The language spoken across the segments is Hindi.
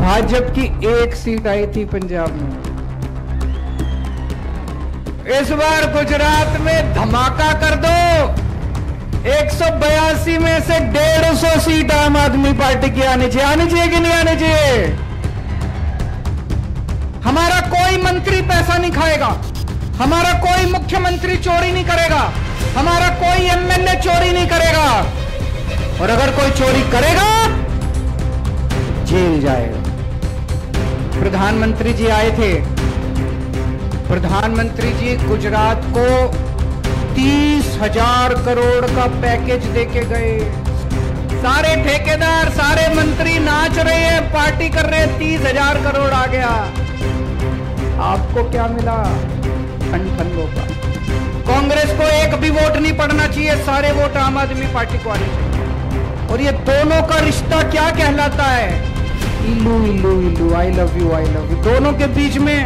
भाजपा की एक सीट आई थी पंजाब में। इस बार गुजरात में धमाका कर दो। 182 में से 150 सीट आम आदमी पार्टी की आनी चाहिए कि नहीं आनी चाहिए? हमारा कोई मंत्री पैसा नहीं खाएगा, हमारा कोई मुख्यमंत्री चोरी नहीं करेगा, हमारा कोई एमएलए चोरी नहीं करेगा, और अगर कोई चोरी करेगा जेल जाएगा। प्रधानमंत्री जी आए थे, प्रधानमंत्री जी गुजरात को 30,000 करोड़ का पैकेज देके गए। सारे ठेकेदार, सारे मंत्री नाच रहे हैं, पार्टी कर रहे हैं, 30,000 करोड़ आ गया। आपको क्या मिला? ठंडों का। कांग्रेस को एक भी वोट नहीं पड़ना चाहिए, सारे वोट आम आदमी पार्टी को आने चाहिए। और ये दोनों का रिश्ता क्या कहलाता है? इल्लू इल्लू इल्लू, I love you I love you. दोनों के बीच में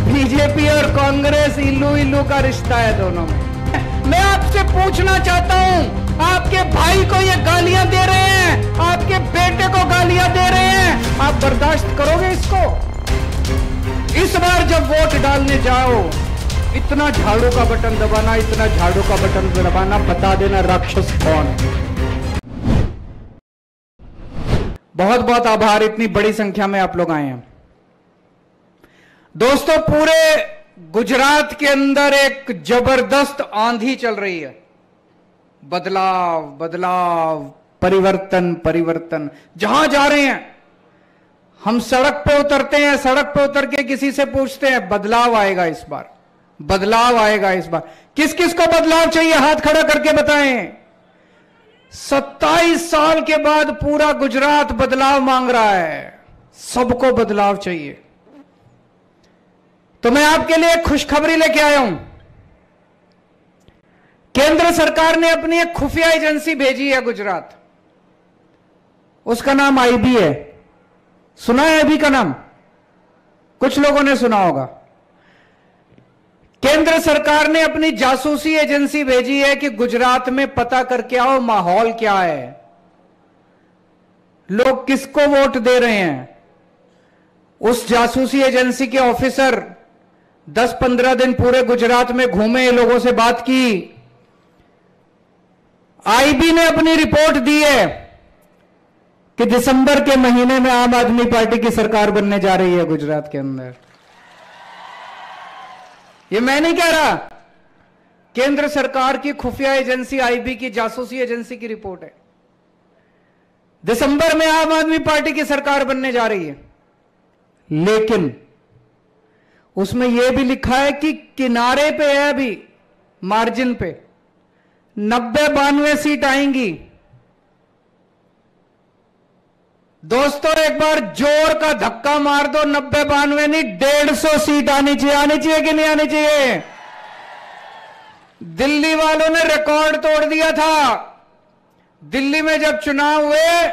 बीजेपी और कांग्रेस इल्लू इल्लू का रिश्ता है दोनों में। मैं आपसे पूछना चाहता हूं, आपके भाई को ये गालियां दे रहे हैं, आपके बेटे को गालियां दे रहे हैं, आप बर्दाश्त करोगे इसको? इस बार जब वोट डालने जाओ, इतना झाड़ू का बटन दबाना, इतना झाड़ू का बटन दबाना, बता देना राक्षस कौन है। बहुत बहुत आभार, इतनी बड़ी संख्या में आप लोग आए हैं। दोस्तों, पूरे गुजरात के अंदर एक जबरदस्त आंधी चल रही है। बदलाव बदलाव, परिवर्तन परिवर्तन। जहां जा रहे हैं हम सड़क पे उतरते हैं, सड़क पे उतर के किसी से पूछते हैं बदलाव आएगा इस बार, बदलाव आएगा इस बार। किस किस को बदलाव चाहिए? हाथ खड़ा करके बताएं। 27 साल के बाद पूरा गुजरात बदलाव मांग रहा है, सबको बदलाव चाहिए। तो मैं आपके लिए एक खुशखबरी लेके आया हूं। केंद्र सरकार ने अपनी एक खुफिया एजेंसी भेजी है गुजरात, उसका नाम आईबी है। सुना है आईबी का नाम? कुछ लोगों ने सुना होगा। केंद्र सरकार ने अपनी जासूसी एजेंसी भेजी है कि गुजरात में पता करके आओ माहौल क्या है, लोग किसको वोट दे रहे हैं। उस जासूसी एजेंसी के ऑफिसर 10-15 दिन पूरे गुजरात में घूमे, लोगों से बात की। आईबी ने अपनी रिपोर्ट दी है कि दिसंबर के महीने में आम आदमी पार्टी की सरकार बनने जा रही है गुजरात के अंदर। ये मैं नहीं कह रहा, केंद्र सरकार की खुफिया एजेंसी आईबी की जासूसी एजेंसी की रिपोर्ट है। दिसंबर में आम आदमी पार्टी की सरकार बनने जा रही है, लेकिन उसमें यह भी लिखा है कि किनारे पे है, अभी मार्जिन पे 90-92 सीट आएंगी। दोस्तों, एक बार जोर का धक्का मार दो, 90-92 नहीं 150 सीट आनी चाहिए कि नहीं आनी चाहिए? दिल्ली वालों ने रिकॉर्ड तोड़ दिया था। दिल्ली में जब चुनाव हुए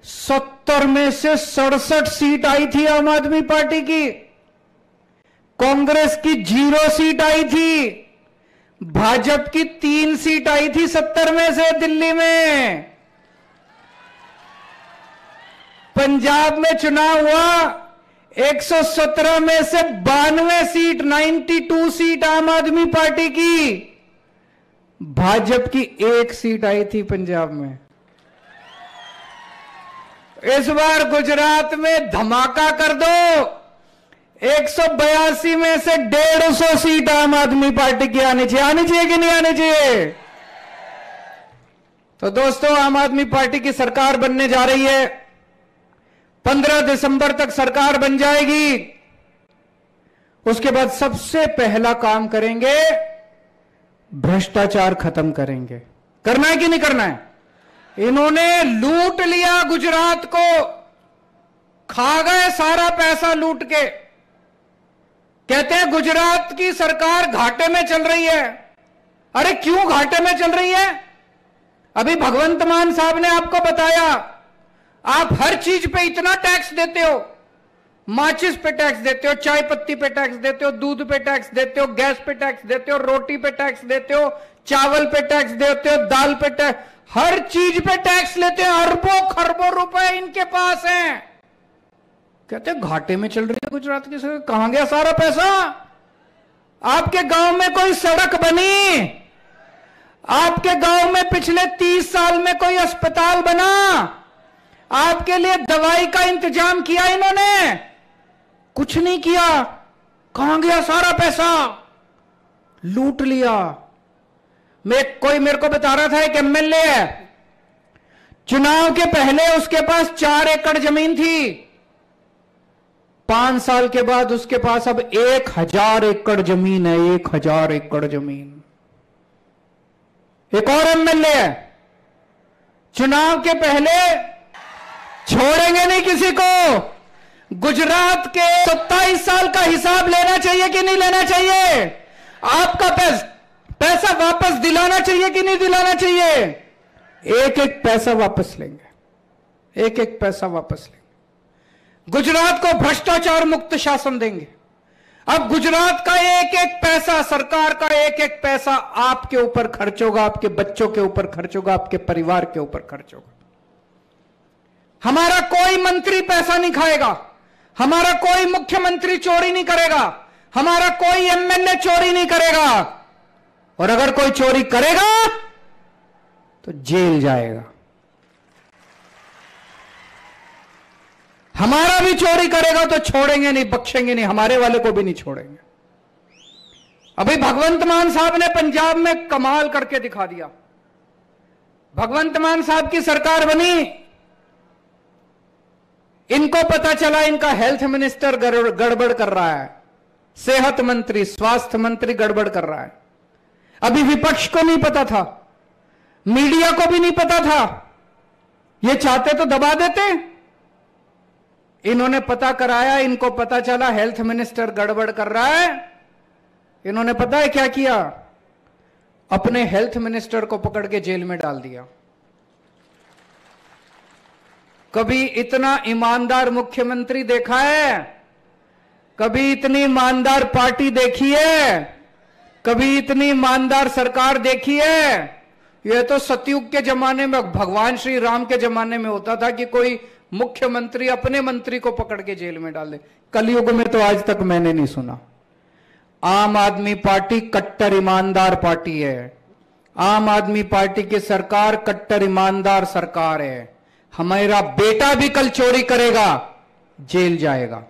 70 में से 67 सीट आई थी आम आदमी पार्टी की, कांग्रेस की 0 सीट आई थी, भाजपा की 3 सीट आई थी 70 में से दिल्ली में। पंजाब में चुनाव हुआ, 117 में से 92 सीट, 92 सीट आम आदमी पार्टी की, भाजपा की 1 सीट आई थी पंजाब में। इस बार गुजरात में धमाका कर दो। 182 में से 150 सीट आम आदमी पार्टी की आनी चाहिए कि नहीं आनी चाहिए? तो दोस्तों, आम आदमी पार्टी की सरकार बनने जा रही है। 15 दिसंबर तक सरकार बन जाएगी। उसके बाद सबसे पहला काम करेंगे, भ्रष्टाचार खत्म करेंगे। करना है कि नहीं करना है? इन्होंने लूट लिया गुजरात को, खा गए सारा पैसा लूट के। कहते हैं गुजरात की सरकार घाटे में चल रही है। अरे क्यों घाटे में चल रही है? अभी भगवंत मान साहब ने आपको बताया, आप हर चीज पे इतना टैक्स देते हो, माचिस पे टैक्स देते हो, चाय पत्ती पे टैक्स देते हो, दूध पे टैक्स देते हो, गैस पे टैक्स देते हो, रोटी पे टैक्स देते हो, चावल पे टैक्स देते हो, दाल पे टैक्स, हर चीज पे टैक्स लेते हैं। अरबों खरबों रुपए इनके पास हैं। कहते हैं घाटे में चल रही है गुजरात की सरकार। कहां गया सारा पैसा? आपके गांव में कोई सड़क बनी? आपके गांव में पिछले 30 साल में कोई अस्पताल बना? आपके लिए दवाई का इंतजाम किया इन्होंने? कुछ नहीं किया। कहां गया सारा पैसा? लूट लिया। कोई मेरे को बता रहा था, एक एमएलए है, चुनाव के पहले उसके पास 4 एकड़ जमीन थी, 5 साल के बाद उसके पास अब 1000 एकड़ जमीन है। 1000 एकड़ जमीन। एक और एमएलए है, चुनाव के पहले छोड़ेंगे नहीं किसी को, गुजरात के 27 साल का हिसाब लेना चाहिए कि नहीं लेना चाहिए? आपका पैसा वापस दिलाना चाहिए कि नहीं दिलाना चाहिए? एक एक पैसा वापस लेंगे, एक एक पैसा वापस लेंगे। गुजरात को भ्रष्टाचार मुक्त शासन देंगे। अब गुजरात का एक एक पैसा, सरकार का एक एक पैसा आपके ऊपर खर्च होगा, आपके बच्चों के ऊपर खर्च होगा, आपके परिवार के ऊपर खर्च होगा। हमारा कोई मंत्री पैसा नहीं खाएगा, हमारा कोई मुख्यमंत्री चोरी नहीं करेगा, हमारा कोई एमएलए चोरी नहीं करेगा, और अगर कोई चोरी करेगा तो जेल जाएगा। हमारा भी चोरी करेगा तो छोड़ेंगे नहीं, बख्शेंगे नहीं, हमारे वाले को भी नहीं छोड़ेंगे। अभी भगवंत मान साहब ने पंजाब में कमाल करके दिखा दिया। भगवंत मान साहब की सरकार बनी, इनको पता चला इनका हेल्थ मिनिस्टर गड़बड़ कर रहा है, सेहत मंत्री, स्वास्थ्य मंत्री गड़बड़ कर रहा है। अभी विपक्ष को नहीं पता था, मीडिया को भी नहीं पता था, ये चाहते तो दबा देते। इन्होंने पता कराया, इनको पता चला हेल्थ मिनिस्टर गड़बड़ कर रहा है। इन्होंने पता है क्या किया? अपने हेल्थ मिनिस्टर को पकड़ के जेल में डाल दिया। कभी इतना ईमानदार मुख्यमंत्री देखा है? कभी इतनी ईमानदार पार्टी देखी है? कभी इतनी ईमानदार सरकार देखी है? यह तो सतयुग के जमाने में, भगवान श्री राम के जमाने में होता था कि कोई मुख्यमंत्री अपने मंत्री को पकड़ के जेल में डाल दे। कलयुग में तो आज तक मैंने नहीं सुना। आम आदमी पार्टी कट्टर ईमानदार पार्टी है। आम आदमी पार्टी की सरकार कट्टर ईमानदार सरकार है। हमारा बेटा भी कल चोरी करेगा, जेल जाएगा।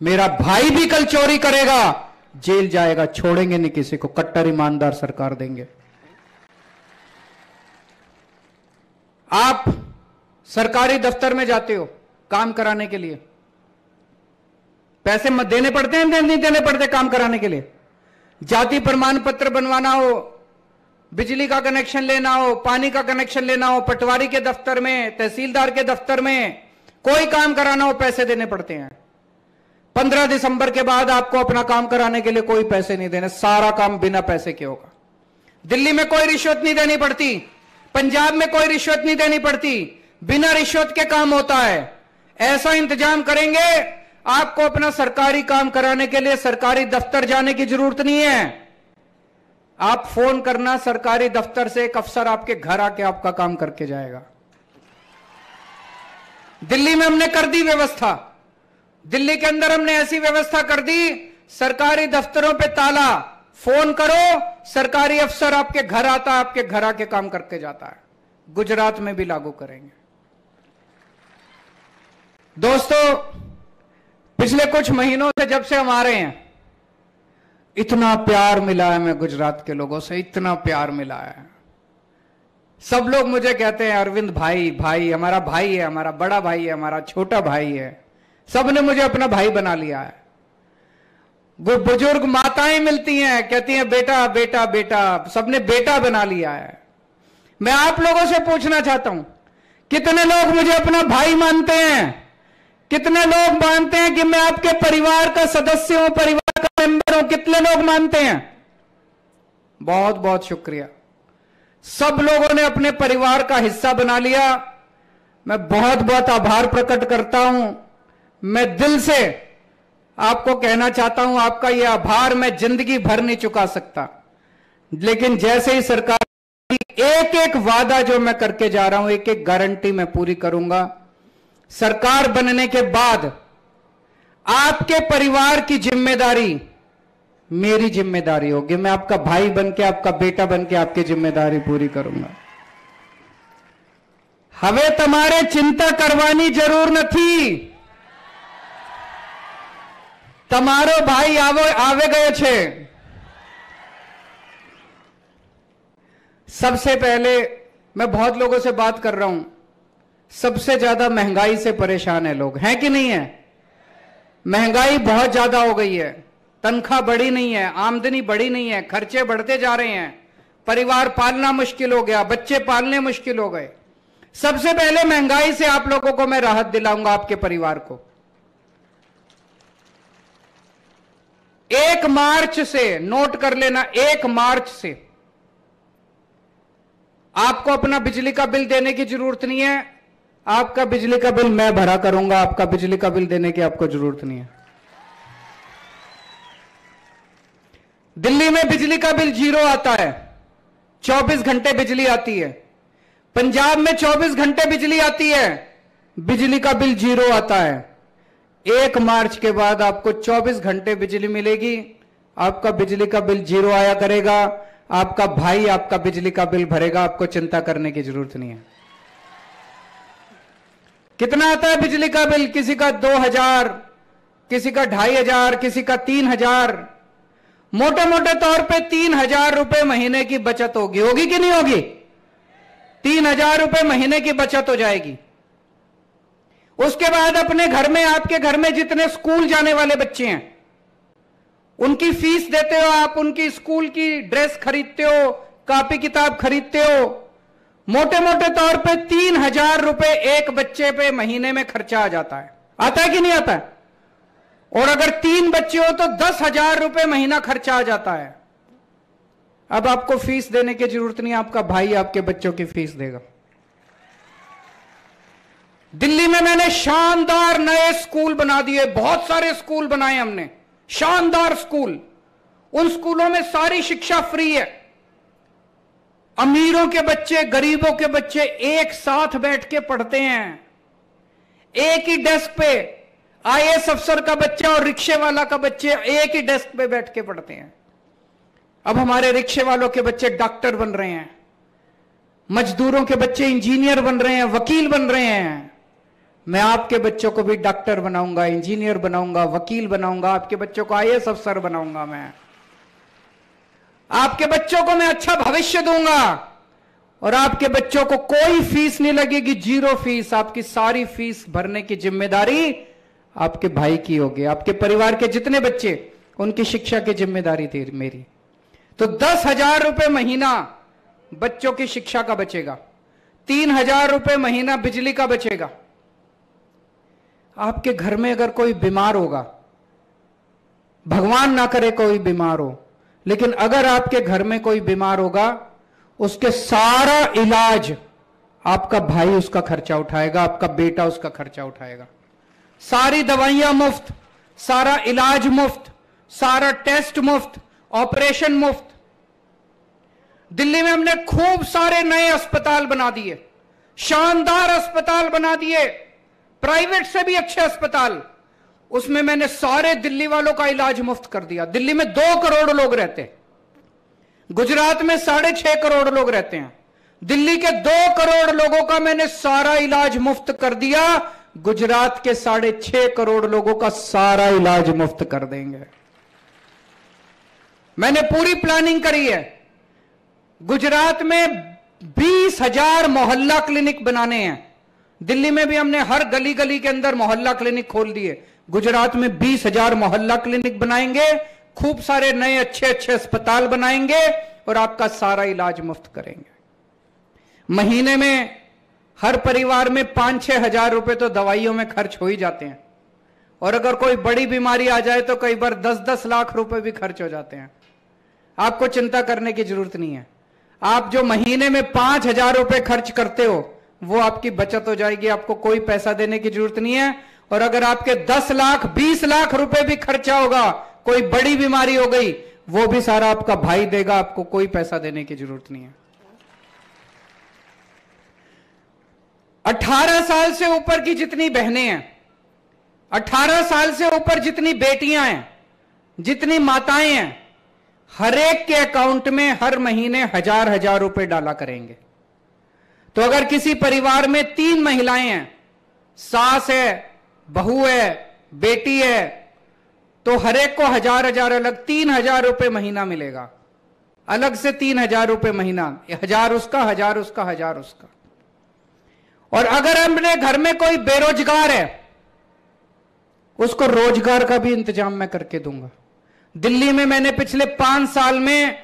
मेरा भाई भी कल चोरी करेगा, जेल जाएगा। छोड़ेंगे नहीं किसी को, कट्टर ईमानदार सरकार देंगे। आप सरकारी दफ्तर में जाते हो काम कराने के लिए, पैसे मत देने पड़ते हैं, नहीं देने पड़ते काम कराने के लिए। जाति प्रमाण पत्र बनवाना हो, बिजली का कनेक्शन लेना हो, पानी का कनेक्शन लेना हो, पटवारी के दफ्तर में, तहसीलदार के दफ्तर में कोई काम कराना हो, पैसे देने पड़ते हैं। 15 दिसंबर के बाद आपको अपना काम कराने के लिए कोई पैसे नहीं देने, सारा काम बिना पैसे के होगा। दिल्ली में कोई रिश्वत नहीं देनी पड़ती, पंजाब में कोई रिश्वत नहीं देनी पड़ती, बिना रिश्वत के काम होता है। ऐसा इंतजाम करेंगे, आपको अपना सरकारी काम कराने के लिए सरकारी दफ्तर जाने की जरूरत नहीं है। आप फोन करना सरकारी दफ्तर से, एक अफसर आपके घर आके आपका काम करके जाएगा। दिल्ली में हमने कर दी व्यवस्था, दिल्ली के अंदर हमने ऐसी व्यवस्था कर दी, सरकारी दफ्तरों पे ताला, फोन करो सरकारी अफसर आपके घर आता है, आपके घर आके काम करके जाता है। गुजरात में भी लागू करेंगे। दोस्तों, पिछले कुछ महीनों से जब से हम आ रहे हैं, इतना प्यार मिला है हमें गुजरात के लोगों से, इतना प्यार मिला है। सब लोग मुझे कहते हैं अरविंद भाई, भाई हमारा भाई है, हमारा बड़ा भाई है, हमारा छोटा भाई है। सबने मुझे अपना भाई बना लिया है। बुजुर्ग माताएं मिलती हैं, कहती हैं बेटा बेटा बेटा, सबने बेटा बना लिया है। मैं आप लोगों से पूछना चाहता हूं, कितने लोग मुझे अपना भाई मानते हैं? कितने लोग मानते हैं कि मैं आपके परिवार का सदस्य हूं, परिवार का मेंबर हूं? कितने लोग मानते हैं? बहुत बहुत शुक्रिया। सब लोगों ने अपने परिवार का हिस्सा बना लिया। मैं बहुत बहुत आभार प्रकट करता हूं। मैं दिल से आपको कहना चाहता हूं, आपका यह आभार मैं जिंदगी भर नहीं चुका सकता। लेकिन जैसे ही सरकार एक एक वादा जो मैं करके जा रहा हूं, एक एक गारंटी मैं पूरी करूंगा। सरकार बनने के बाद आपके परिवार की जिम्मेदारी मेरी जिम्मेदारी होगी। मैं आपका भाई बनके, आपका बेटा बनके आपकी जिम्मेदारी पूरी करूंगा। हवे तुम्हारे चिंता करवानी जरूर नहीं। तमारो भाई आवे गए छे। सबसे पहले मैं बहुत लोगों से बात कर रहा हूं, सबसे ज्यादा महंगाई से परेशान है लोग, हैं कि नहीं है? महंगाई बहुत ज्यादा हो गई है, तनख्वाह बढ़ी नहीं है, आमदनी बढ़ी नहीं है, खर्चे बढ़ते जा रहे हैं, परिवार पालना मुश्किल हो गया, बच्चे पालने मुश्किल हो गए। सबसे पहले महंगाई से आप लोगों को मैं राहत दिलाऊंगा, आपके परिवार को। 1 मार्च से, नोट कर लेना, 1 मार्च से आपको अपना बिजली का बिल देने की जरूरत नहीं है। आपका बिजली का बिल मैं भरा करूंगा, आपका बिजली का बिल देने की आपको जरूरत नहीं है। दिल्ली में बिजली का बिल 0 आता है, 24 घंटे बिजली आती है। पंजाब में 24 घंटे बिजली आती है, बिजली का बिल 0 आता है। 1 मार्च के बाद आपको 24 घंटे बिजली मिलेगी, आपका बिजली का बिल 0 आया करेगा। आपका भाई आपका बिजली का बिल भरेगा, आपको चिंता करने की जरूरत नहीं है। कितना आता है बिजली का बिल? किसी का 2000, किसी का 2500, किसी का 3000। मोटे मोटे तौर पे 3000 रुपए महीने की बचत होगी, होगी कि नहीं होगी? 3000 रुपए महीने की बचत हो जाएगी। उसके बाद अपने घर में, आपके घर में जितने स्कूल जाने वाले बच्चे हैं, उनकी फीस देते हो आप, उनकी स्कूल की ड्रेस खरीदते हो, कॉपी किताब खरीदते हो। मोटे मोटे तौर पे 3000 रुपए एक बच्चे पे महीने में खर्चा आ जाता है। आता है कि नहीं आता है? और अगर 3 बच्चे हो तो 10,000 रुपए महीना खर्चा आ जाता है। अब आपको फीस देने की जरूरत नहीं, आपका भाई आपके बच्चों की फीस देगा। दिल्ली में मैंने शानदार नए स्कूल बना दिए, बहुत सारे स्कूल बनाए हमने, शानदार स्कूल। उन स्कूलों में सारी शिक्षा फ्री है। अमीरों के बच्चे, गरीबों के बच्चे एक साथ बैठ के पढ़ते हैं। एक ही डेस्क पे आईएएस अफसर का बच्चा और रिक्शे वाला का बच्चे एक ही डेस्क पे बैठ के पढ़ते हैं। अब हमारे रिक्शे वालों के बच्चे डॉक्टर बन रहे हैं, मजदूरों के बच्चे इंजीनियर बन रहे हैं, वकील बन रहे हैं। मैं आपके बच्चों को भी डॉक्टर बनाऊंगा, इंजीनियर बनाऊंगा, वकील बनाऊंगा, आपके बच्चों को आईएएस अफसर बनाऊंगा। मैं आपके बच्चों को मैं अच्छा भविष्य दूंगा और आपके बच्चों को कोई फीस नहीं लगेगी, 0 फीस। आपकी सारी फीस भरने की जिम्मेदारी आपके भाई की होगी। आपके परिवार के जितने बच्चे, उनकी शिक्षा की जिम्मेदारी थी मेरी। तो 10,000 रुपए महीना बच्चों की शिक्षा का बचेगा, 3,000 रुपए महीना बिजली का बचेगा। आपके घर में अगर कोई बीमार होगा, भगवान ना करे कोई बीमार हो, लेकिन अगर आपके घर में कोई बीमार होगा, उसके सारा इलाज आपका भाई उसका खर्चा उठाएगा, आपका बेटा उसका खर्चा उठाएगा। सारी दवाइयां मुफ्त, सारा इलाज मुफ्त, सारा टेस्ट मुफ्त, ऑपरेशन मुफ्त। दिल्ली में हमने खूब सारे नए अस्पताल बना दिए, शानदार अस्पताल बना दिए, प्राइवेट से भी अच्छे अस्पताल। उसमें मैंने सारे दिल्ली वालों का इलाज मुफ्त कर दिया। दिल्ली में 2 करोड़ लोग रहते हैं, गुजरात में 6.5 करोड़ लोग रहते हैं। दिल्ली के 2 करोड़ लोगों का मैंने सारा इलाज मुफ्त कर दिया, गुजरात के 6.5 करोड़ लोगों का सारा इलाज मुफ्त कर देंगे। मैंने पूरी प्लानिंग करी है। गुजरात में 20,000 मोहल्ला क्लिनिक बनाने हैं। दिल्ली में भी हमने हर गली गली के अंदर मोहल्ला क्लिनिक खोल दिए। गुजरात में 20,000 मोहल्ला क्लिनिक बनाएंगे, खूब सारे नए अच्छे अच्छे अस्पताल बनाएंगे और आपका सारा इलाज मुफ्त करेंगे। महीने में हर परिवार में 5-6 हजार रुपए तो दवाइयों में खर्च हो ही जाते हैं, और अगर कोई बड़ी बीमारी आ जाए तो कई बार 10-10 लाख रुपए भी खर्च हो जाते हैं। आपको चिंता करने की जरूरत नहीं है। आप जो महीने में 5,000 रुपए खर्च करते हो वो आपकी बचत हो जाएगी, आपको कोई पैसा देने की जरूरत नहीं है। और अगर आपके 10 लाख 20 लाख रुपए भी खर्चा होगा, कोई बड़ी बीमारी हो गई, वो भी सारा आपका भाई देगा, आपको कोई पैसा देने की जरूरत नहीं है। 18 साल से ऊपर की जितनी बहनें हैं, 18 साल से ऊपर जितनी बेटियां हैं, जितनी माताएं हैं, हर एक के अकाउंट में हर महीने 1000 रुपए डाला करेंगे। तो अगर किसी परिवार में 3 महिलाएं हैं, सास है, बहू है, बेटी है, तो हर एक को 1000 अलग 3000 रुपए महीना मिलेगा, अलग से 3000 रुपए महीना, 1000 उसका, 1000 उसका, 1000 उसका। और अगर अपने घर में कोई बेरोजगार है, उसको रोजगार का भी इंतजाम मैं करके दूंगा। दिल्ली में मैंने पिछले 5 साल में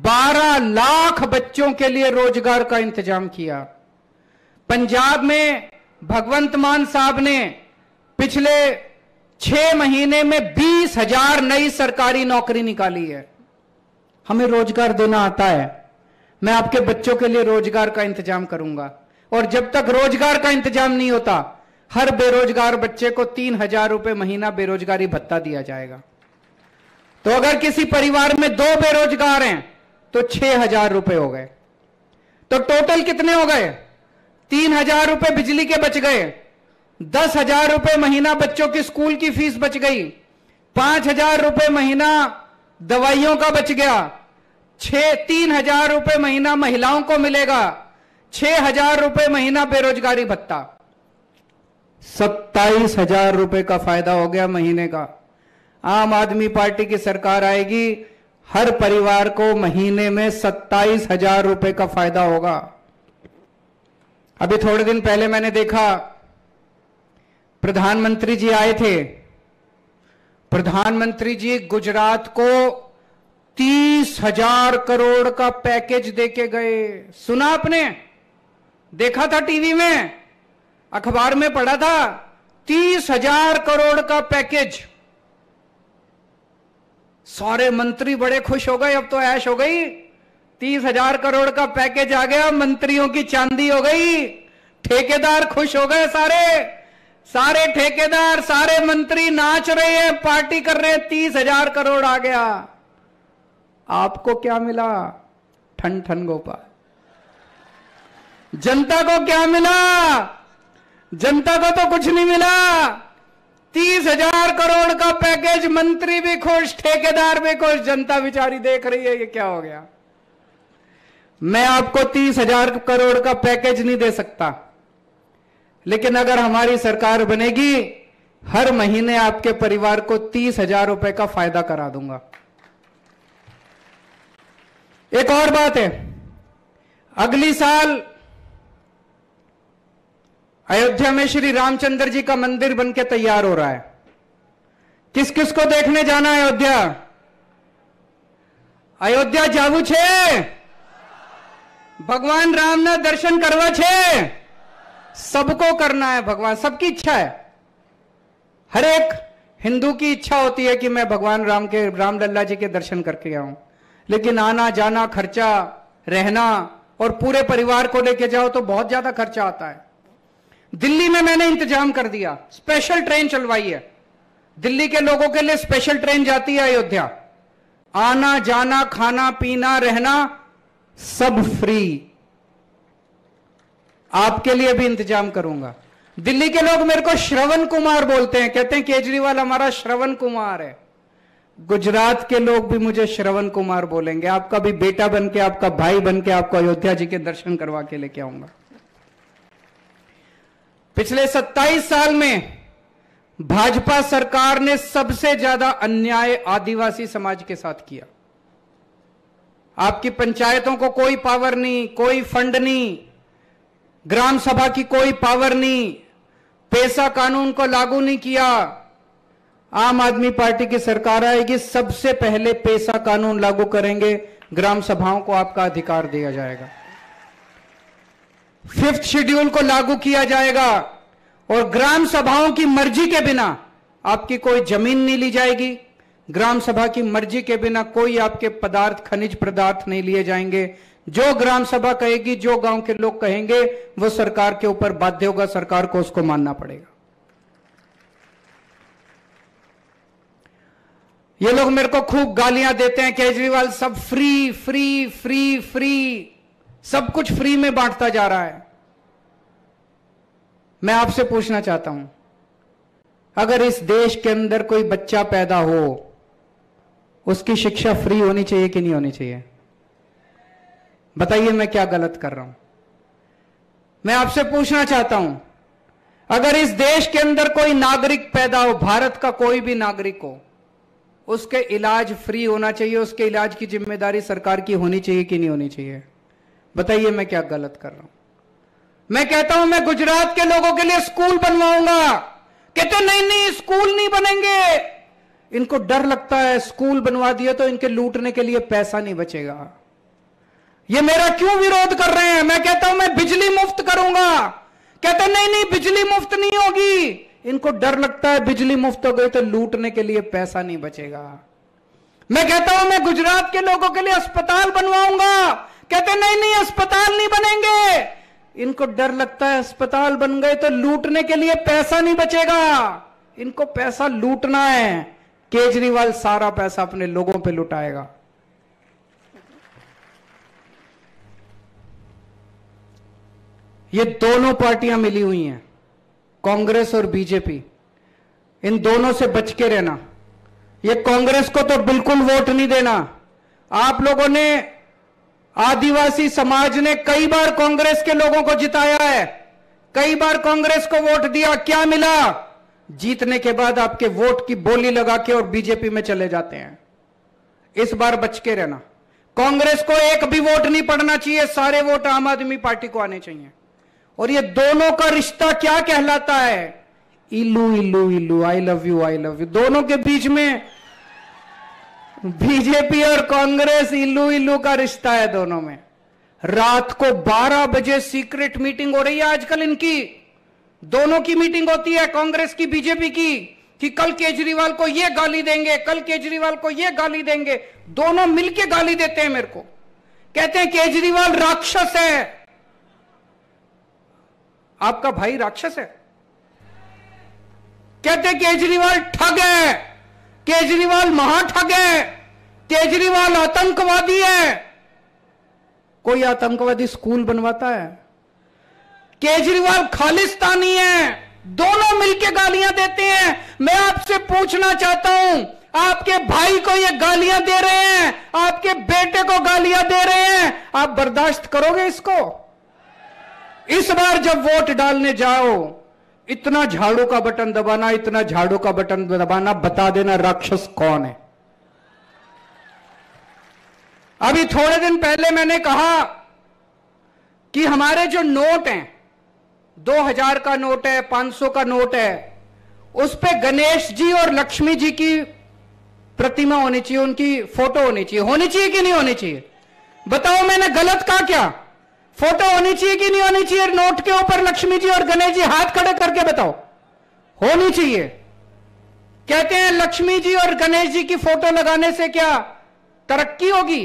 12 लाख बच्चों के लिए रोजगार का इंतजाम किया। पंजाब में भगवंत मान साहब ने पिछले 6 महीने में 20,000 नई सरकारी नौकरी निकाली है। हमें रोजगार देना आता है। मैं आपके बच्चों के लिए रोजगार का इंतजाम करूंगा। और जब तक रोजगार का इंतजाम नहीं होता, हर बेरोजगार बच्चे को 3000 रुपए महीना बेरोजगारी भत्ता दिया जाएगा। तो अगर किसी परिवार में 2 बेरोजगार हैं तो 6000 रुपए हो गए। तो टोटल कितने हो गए? 3000 रुपए बिजली के बच गए, 10,000 रुपए महीना बच्चों की स्कूल की फीस बच गई, 5,000 रुपए महीना दवाइयों का बच गया, 3,000 रुपए महीना महिलाओं को मिलेगा, 6,000 रुपए महीना बेरोजगारी भत्ता, 27,000 रुपए का फायदा हो गया महीने का। आम आदमी पार्टी की सरकार आएगी, हर परिवार को महीने में 27,000 रुपए का फायदा होगा। अभी थोड़े दिन पहले मैंने देखा, प्रधानमंत्री जी आए थे। प्रधानमंत्री जी गुजरात को 30,000 करोड़ का पैकेज देके गए। सुना आपने? देखा था टीवी में, अखबार में पढ़ा था, 30,000 करोड़ का पैकेज। सारे मंत्री बड़े खुश हो गए, अब तो ऐश हो गई, 30,000 करोड़ का पैकेज आ गया, मंत्रियों की चांदी हो गई, ठेकेदार खुश हो गए, सारे ठेकेदार, सारे मंत्री नाच रहे हैं, पार्टी कर रहे हैं, 30,000 करोड़ आ गया। आपको क्या मिला? ठन ठन गोपाल। जनता को क्या मिला? जनता को तो कुछ नहीं मिला। 30,000 करोड़ का पैकेज, मंत्री भी खुश, ठेकेदार भी खुश, जनता बेचारी देख रही है ये क्या हो गया। मैं आपको 30,000 करोड़ का पैकेज नहीं दे सकता, लेकिन अगर हमारी सरकार बनेगी, हर महीने आपके परिवार को 30,000 रुपए का फायदा करा दूंगा। एक और बात है, अगली साल अयोध्या में श्री रामचंद्र जी का मंदिर बनके तैयार हो रहा है। किस किस को देखने जाना है अयोध्या? अयोध्या जावू छे? भगवान राम ना दर्शन करवा छे? सबको करना है भगवान, सबकी इच्छा है। हर एक हिंदू की इच्छा होती है कि मैं भगवान राम के, रामलल्ला जी के दर्शन करके आऊं, लेकिन आना जाना, खर्चा, रहना और पूरे परिवार को लेके जाओ तो बहुत ज्यादा खर्चा आता है। दिल्ली में मैंने इंतजाम कर दिया, स्पेशल ट्रेन चलवाई है। दिल्ली के लोगों के लिए स्पेशल ट्रेन जाती है अयोध्या, आना जाना, खाना पीना, रहना सब फ्री। आपके लिए भी इंतजाम करूंगा। दिल्ली के लोग मेरे को श्रवण कुमार बोलते हैं, कहते हैं केजरीवाल हमारा श्रवण कुमार है। गुजरात के लोग भी मुझे श्रवण कुमार बोलेंगे। आपका भी बेटा बनके, आपका भाई बनके आपको अयोध्या जी के दर्शन करवा के लेके आऊंगा। पिछले 27 साल में भाजपा सरकार ने सबसे ज्यादा अन्याय आदिवासी समाज के साथ किया। आपकी पंचायतों को कोई पावर नहीं, कोई फंड नहीं, ग्राम सभा की कोई पावर नहीं, पैसा कानून को लागू नहीं किया। आम आदमी पार्टी की सरकार आएगी, सबसे पहले पैसा कानून लागू करेंगे, ग्राम सभाओं को आपका अधिकार दिया जाएगा, 5th शेड्यूल को लागू किया जाएगा और ग्राम सभाओं की मर्जी के बिना आपकी कोई जमीन नहीं ली जाएगी। ग्राम सभा की मर्जी के बिना कोई आपके पदार्थ, खनिज पदार्थ नहीं लिए जाएंगे। जो ग्राम सभा कहेगी, जो गांव के लोग कहेंगे, वो सरकार के ऊपर बाध्य होगा, सरकार को उसको मानना पड़ेगा। ये लोग मेरे को खूब गालियां देते हैं, केजरीवाल सब फ्री फ्री फ्री फ्री, सब कुछ फ्री में बांटता जा रहा है। मैं आपसे पूछना चाहता हूं, अगर इस देश के अंदर कोई बच्चा पैदा हो, उसकी शिक्षा फ्री होनी चाहिए कि नहीं होनी चाहिए? बताइए मैं क्या गलत कर रहा हूं? मैं आपसे पूछना चाहता हूं, अगर इस देश के अंदर कोई नागरिक पैदा हो, भारत का कोई भी नागरिक हो, उसके इलाज फ्री होना चाहिए, उसके इलाज की जिम्मेदारी सरकार की होनी चाहिए कि नहीं होनी चाहिए? बताइए मैं क्या गलत कर रहा हूं? मैं कहता हूं मैं गुजरात के लोगों के लिए स्कूल बनवाऊंगा, कहते नहीं नहीं स्कूल नहीं बनेंगे। इनको डर लगता है स्कूल बनवा दिया तो इनके लूटने के लिए पैसा नहीं बचेगा। ये मेरा क्यों विरोध कर रहे हैं? मैं कहता हूं मैं बिजली मुफ्त करूंगा, कहते नहीं नहीं बिजली मुफ्त नहीं होगी। इनको डर लगता है बिजली मुफ्त हो गई तो लूटने के लिए पैसा नहीं बचेगा। मैं कहता हूं मैं गुजरात के लोगों के लिए अस्पताल बनवाऊंगा, कहते नहीं नहीं अस्पताल नहीं बनेंगे। इनको डर लगता है अस्पताल बन गए तो लूटने के लिए पैसा नहीं बचेगा। इनको पैसा लूटना है, केजरीवाल सारा पैसा अपने लोगों पे लुटाएगा। ये दोनों पार्टियां मिली हुई हैं, कांग्रेस और बीजेपी, इन दोनों से बच के रहना। ये कांग्रेस को तो बिल्कुल वोट नहीं देना। आप लोगों ने, आदिवासी समाज ने कई बार कांग्रेस के लोगों को जिताया है, कई बार कांग्रेस को वोट दिया, क्या मिला? जीतने के बाद आपके वोट की बोली लगा के और बीजेपी में चले जाते हैं। इस बार बच के रहना। कांग्रेस को एक भी वोट नहीं पड़ना चाहिए, सारे वोट आम आदमी पार्टी को आने चाहिए। और ये दोनों का रिश्ता क्या कहलाता है? इल्लू इल्लू इल्लू, I love you I love you. दोनों के बीच में बीजेपी और कांग्रेस इल्लू इल्लू का रिश्ता है दोनों में। रात को 12 बजे सीक्रेट मीटिंग हो रही है आजकल इनकी, दोनों की मीटिंग होती है, कांग्रेस की बीजेपी की, कि कल केजरीवाल को ये गाली देंगे, कल केजरीवाल को ये गाली देंगे। दोनों मिलके गाली देते हैं मेरे को, कहते हैं केजरीवाल राक्षस है। आपका भाई राक्षस है? कहते केजरीवाल ठग है, केजरीवाल महाठग है, केजरीवाल आतंकवादी है। कोई आतंकवादी स्कूल बनवाता है? केजरीवाल खालिस्तानी है। दोनों मिलके गालियां देते हैं। मैं आपसे पूछना चाहता हूं, आपके भाई को ये गालियां दे रहे हैं, आपके बेटे को गालियां दे रहे हैं, आप बर्दाश्त करोगे इसको? इस बार जब वोट डालने जाओ, इतना झाड़ू का बटन दबाना, इतना झाड़ू का बटन दबाना, बता देना राक्षस कौन है। अभी थोड़े दिन पहले मैंने कहा कि हमारे जो नोट हैं, 2000 का नोट है, 500 का नोट है, उस पे गणेश जी और लक्ष्मी जी की प्रतिमा होनी चाहिए, उनकी फोटो होनी चाहिए कि नहीं होनी चाहिए? बताओ मैंने गलत कहा क्या? फोटो होनी चाहिए कि नहीं होनी चाहिए? नोट के ऊपर लक्ष्मी जी और गणेश जी, हाथ खड़े करके बताओ। होनी चाहिए। कहते हैं लक्ष्मी जी और गणेश जी की फोटो लगाने से क्या तरक्की होगी?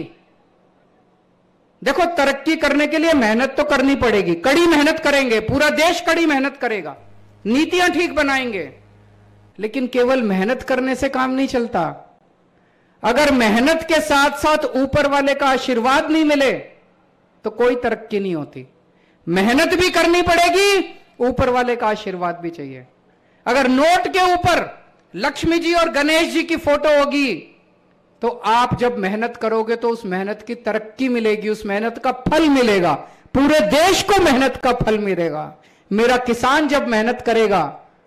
देखो, तरक्की करने के लिए मेहनत तो करनी पड़ेगी, कड़ी मेहनत करेंगे, पूरा देश कड़ी मेहनत करेगा, नीतियां ठीक बनाएंगे, लेकिन केवल मेहनत करने से काम नहीं चलता। अगर मेहनत के साथ साथ ऊपर वाले का आशीर्वाद नहीं मिले तो कोई तरक्की नहीं होती। मेहनत भी करनी पड़ेगी, ऊपर वाले का आशीर्वाद भी चाहिए। अगर नोट के ऊपर लक्ष्मी जी और गणेश जी की फोटो होगी तो आप जब मेहनत करोगे तो उस मेहनत की तरक्की मिलेगी, उस मेहनत का फल मिलेगा, पूरे देश को मेहनत का फल मिलेगा। मेरा किसान जब मेहनत करेगा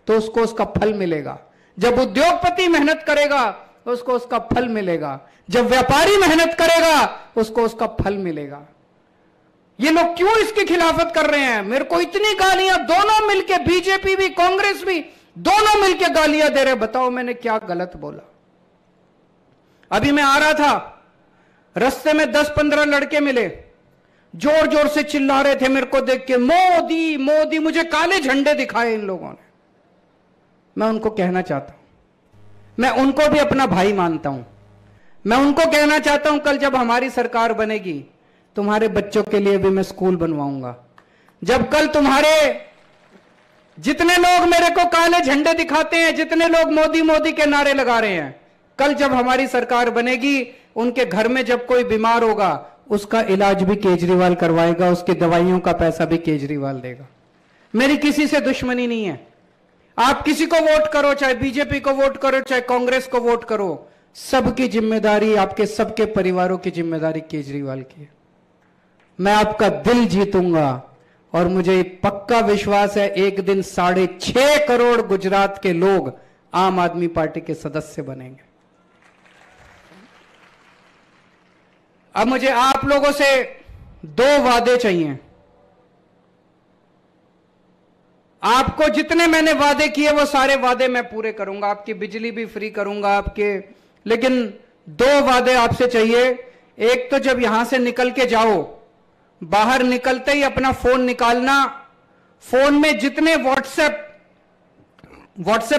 तो उसको उसका फल मिलेगा, जब उद्योगपति मेहनत करेगा उसको उसका फल मिलेगा, जब व्यापारी मेहनत करेगा उसको उसका फल मिलेगा। ये लोग क्यों इसकी खिलाफत कर रहे हैं? मेरे को इतनी गालियां, दोनों मिलके, बीजेपी भी कांग्रेस भी, दोनों मिलके गालियां दे रहे। बताओ मैंने क्या गलत बोला? अभी मैं आ रहा था, रास्ते में 10-15 लड़के मिले, जोर जोर से चिल्ला रहे थे मेरे को देख के, मोदी मोदी। मुझे काले झंडे दिखाए इन लोगों ने। मैं उनको कहना चाहता हूं, मैं उनको भी अपना भाई मानता हूं, मैं उनको कहना चाहता हूं कल जब हमारी सरकार बनेगी तुम्हारे बच्चों के लिए भी मैं स्कूल बनवाऊंगा। जब कल तुम्हारे जितने लोग मेरे को काले झंडे दिखाते हैं, जितने लोग मोदी मोदी के नारे लगा रहे हैं, कल जब हमारी सरकार बनेगी, उनके घर में जब कोई बीमार होगा, उसका इलाज भी केजरीवाल करवाएगा, उसकी दवाइयों का पैसा भी केजरीवाल देगा। मेरी किसी से दुश्मनी नहीं है। आप किसी को वोट करो, चाहे बीजेपी को वोट करो, चाहे कांग्रेस को वोट करो, सबकी जिम्मेदारी, आपके सबके परिवारों की जिम्मेदारी केजरीवाल की है। मैं आपका दिल जीतूंगा और मुझे पक्का विश्वास है एक दिन 6.5 करोड़ गुजरात के लोग आम आदमी पार्टी के सदस्य बनेंगे। अब मुझे आप लोगों से 2 वादे चाहिए। आपको जितने मैंने वादे किए वो सारे वादे मैं पूरे करूंगा, आपकी बिजली भी फ्री करूंगा आपके, लेकिन 2 वादे आपसे चाहिए। एक तो जब यहां से निकल के जाओ, बाहर निकलते ही अपना फोन निकालना, फोन में जितने व्हाट्सएप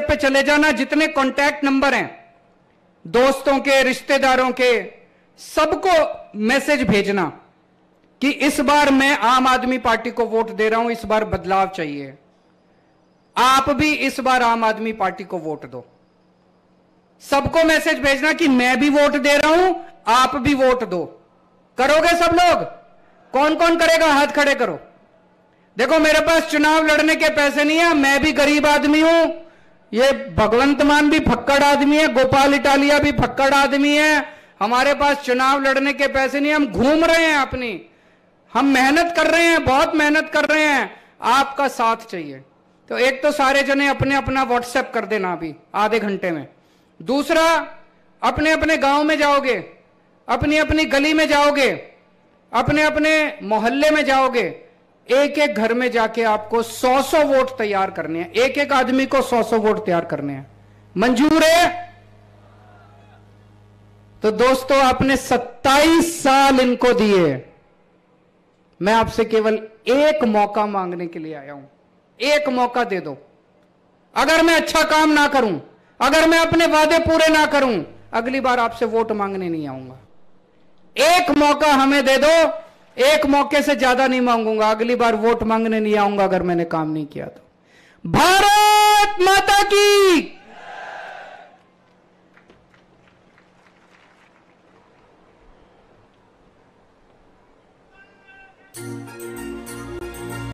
पे चले जाना, जितने कॉन्टैक्ट नंबर हैं दोस्तों के, रिश्तेदारों के, सबको मैसेज भेजना कि इस बार मैं आम आदमी पार्टी को वोट दे रहा हूं, इस बार बदलाव चाहिए। आप भी इस बार आम आदमी पार्टी को वोट दो। सबको मैसेज भेजना कि मैं भी वोट दे रहा हूं, आप भी वोट दो। करोगे सब लोग? कौन कौन करेगा? हाथ खड़े करो। देखो, मेरे पास चुनाव लड़ने के पैसे नहीं है, मैं भी गरीब आदमी हूं, ये भगवंत मान भी फक्कड़ आदमी है, गोपाल इटालिया भी फक्कड़ आदमी है। हमारे पास चुनाव लड़ने के पैसे नहीं, हम घूम रहे हैं अपनी, हम मेहनत कर रहे हैं, बहुत मेहनत कर रहे हैं, आपका साथ चाहिए। तो एक तो सारे जने अपने अपना व्हाट्सएप कर देना अभी आधे घंटे में। दूसरा, अपने अपने गांव में जाओगे, अपनी अपनी गली में जाओगे, अपने अपने मोहल्ले में जाओगे, एक एक घर में जाके आपको 100 वोट तैयार करने हैं। एक एक आदमी को 100 वोट तैयार करने हैं। मंजूर है? तो दोस्तों, आपने 27 साल इनको दिए, मैं आपसे केवल एक मौका मांगने के लिए आया हूं। एक मौका दे दो। अगर मैं अच्छा काम ना करूं, अगर मैं अपने वादे पूरे ना करूं, अगली बार आपसे वोट मांगने नहीं आऊंगा। एक मौका हमें दे दो, एक मौके से ज्यादा नहीं मांगूंगा, अगली बार वोट मांगने नहीं आऊंगा अगर मैंने काम नहीं किया तो। भारत माता की।